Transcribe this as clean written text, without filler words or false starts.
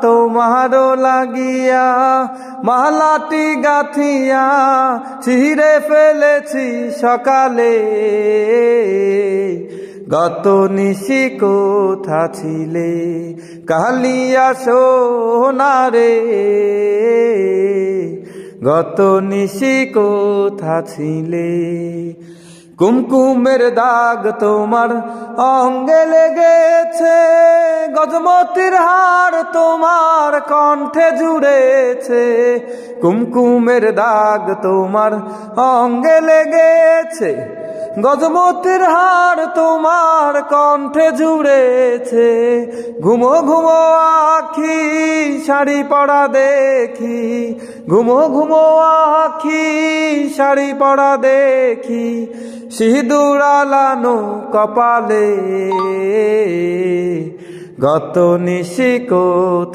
তোমারও লাগিয়া মালাটি গাথিয়া ছিঁড়ে ফেলেছি সকালে। গত নিশি কোথা ছিলে কালিয়া সোনারে, গত নিশি কোথা ছিলে। কুমকুমের দাগ তোমার অঙ্গে লেগেছে, গজমতির হার তোমার কণ্ঠে জুড়েছে। কুমকুমের দাগ তোমার অঙ্গে লেগেছে, গজমতির হার তোমার কণ্ঠে জুড়েছে। ঘুমো ঘুমো আখি শাড়ি পরা দেখি, ঘুমো ঘুমো আখি শাড়ি পরা দেখি, সিঁদুর আলানো কপালে। গত নিশি কোথা